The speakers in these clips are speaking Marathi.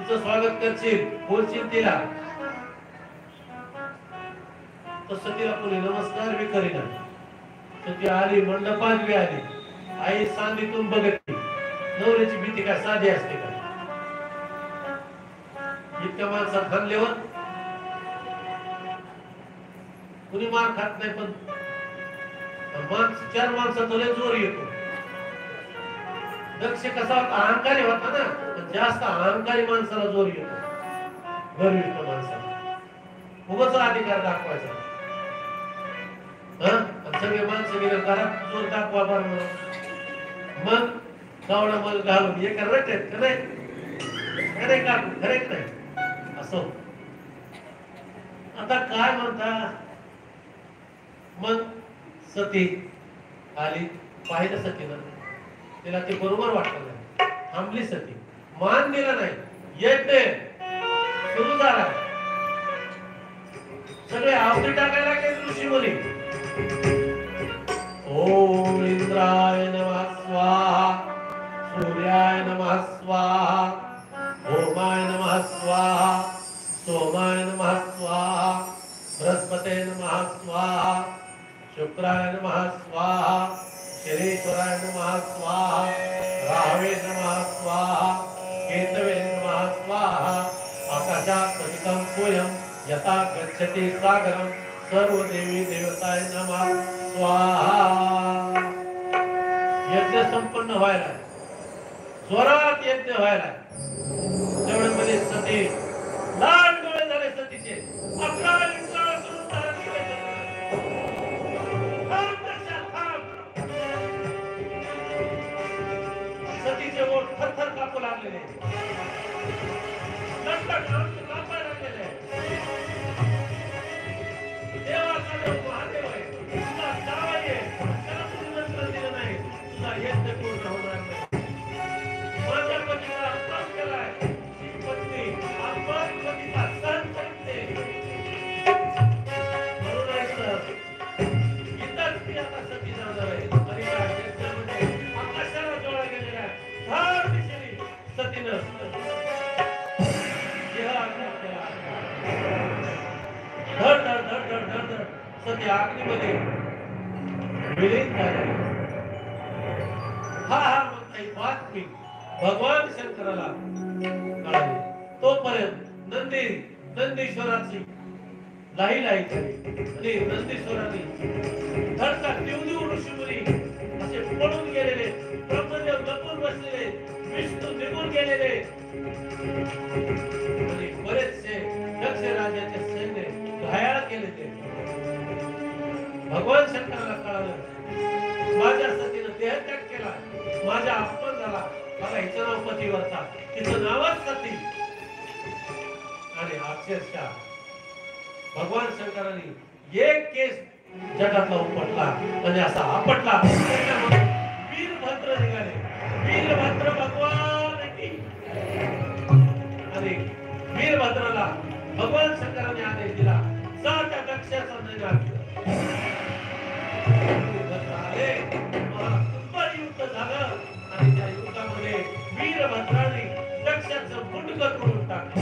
तिचं स्वागत करशील, बोलशील तिला, तसं तिला कोणी नमस्कार बी करीना. तर ती आली मंडपात बी आली, आई सांगलीतून बघितली. नवऱ्याची भीती काय साधी असते का? इतक्या माणसात थांबल्यावर कुणी मार खात नाही, पण चार माणसाचा लय जोर येतो. दक्ष कसा होता? अहंकारी होता ना, जास्त अहंकारी माणसाला जोर येतो, गर्विष्ठ माणसाला उगाच अधिकार दाखवायचा. सगळे माणसं गेले घरात जोर दाखवा बरं म्हणून, मग गावडा मग घालून हे करायचे खरे खरे का खरे नाही असं. आता काय म्हणता? मग सती आली, पाहिलं सतीनं, तिला ते बरोबर वाटलं नाही. थांबली सती, मान दिला नाही, येते सुरू झाला. सगळे आवडी टाकायला लागले ऋषी मुनी. ओम इंद्राय नमः स्वाहा, सूर्याय नमः स्वाहा, भौमाय नमः स्वाहा, सोमाय नमः स्वाहा, बृहस्पते नमः स्वाहा, शुक्राय नमः स्वाहा, शनेश्वराय नमः स्वाहा, राहवे नमः स्वाहा, केतवे नमः स्वाहा. आकाशात पतितं पूयं यथा गच्छति सागरं, सर्व देवी देवताय नमः स्वाहा. यज्ञ संपन्न व्हायला, जोरात यज्ञ व्हायला. तेवढ्यामध्ये सती लाल डोळे झाले सतीचे. सतीचे ओठ थरथर कापू लागलेले, कापायला लागलेले. देवाचा देव महादेव आहे, तुझा जावई आहे, त्याला निमंत्रण दिलं नाही, तुझा यज्ञ पूर्ण होणार नाही. माझ्या पतीला अपमान केलाय, पत्नी अपमान पतीचा सहन करते. म्हणून इथंच ती आता सती जाणार आहे. आणि या यज्ञामध्ये आकाशाला डोळा गेलेला आहे. हर दिशेने सतीनं धड धड धड धड धड धड सती अग्नीमध्ये विलीन झाली. हा हा म्हणता बातमी भगवान शंकराला कळाली. तोपर्यंत नंदीश्वराची लाई लाई आणि नंदीश्वराने धडका देऊ ऋषीमुनी असे पळून गेलेले, ब्रह्मदेव लपून बसलेले, विष्णू निघून गेलेले आणि बरेचसे दक्ष राजाचे सैन्य घायाळ केलेले. भगवान शंकराला कळालं माझ्या सतीनं देहत्याग केला, माझा अपमान झाला. बघा हिचं नाव पतिव्रता, तिचं नावच सती. आणि अक्षरशः भगवान शंकरांनी एक केस जगातला उपटला म्हणजे असा आपटला. वीरभद्र निघाले, वीरभद्र भगवान की. आणि वीरभद्राला भगवान शंकराने आदेश दिला, जा त्या दक्षाचा निघाल. युद्ध झालं आणि त्या युद्धामध्ये वीरभद्राने दक्षाचं मुंडकं तोडून टाकलं.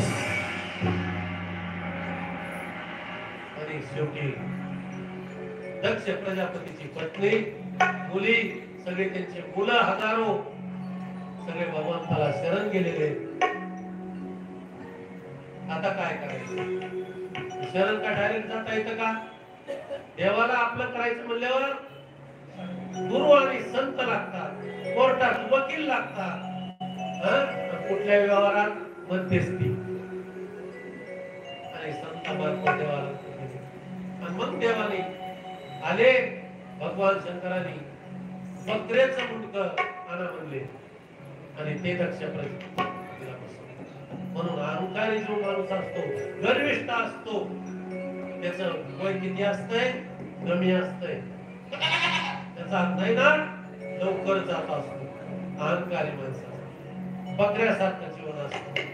आणि शेवटी दक्ष प्रजापतीची पत्नी, मुली, सगळे त्यांचे मुलं हजारो सगळे भगवंताला शरण गेलेले. आता काय करायचं? शरण का डायरेक्ट जाता येतं का? देवाला आपलं करायचं म्हणल्यावर गुरु आणि संत लागतात, कोर्टात वकील लागतात, कुठल्या व्यवहारात मध्यस्थी आणि संत मार्फत देवाला. आणि मग देवाने आले, भगवान शंकरांनी बकऱ्याचं मुंडकं आणा म्हणले आणि ते दक्ष प्रजापतीला बसवलं. म्हणून अहंकारी जो माणूस असतो, गर्विष्ठ असतो, त्याचं वय किती असतंय? कमी असतंय. त्याचा नैनाट लवकर जात असतो. अहंकारी माणसाचा बकऱ्यासारखं जीवन असतं.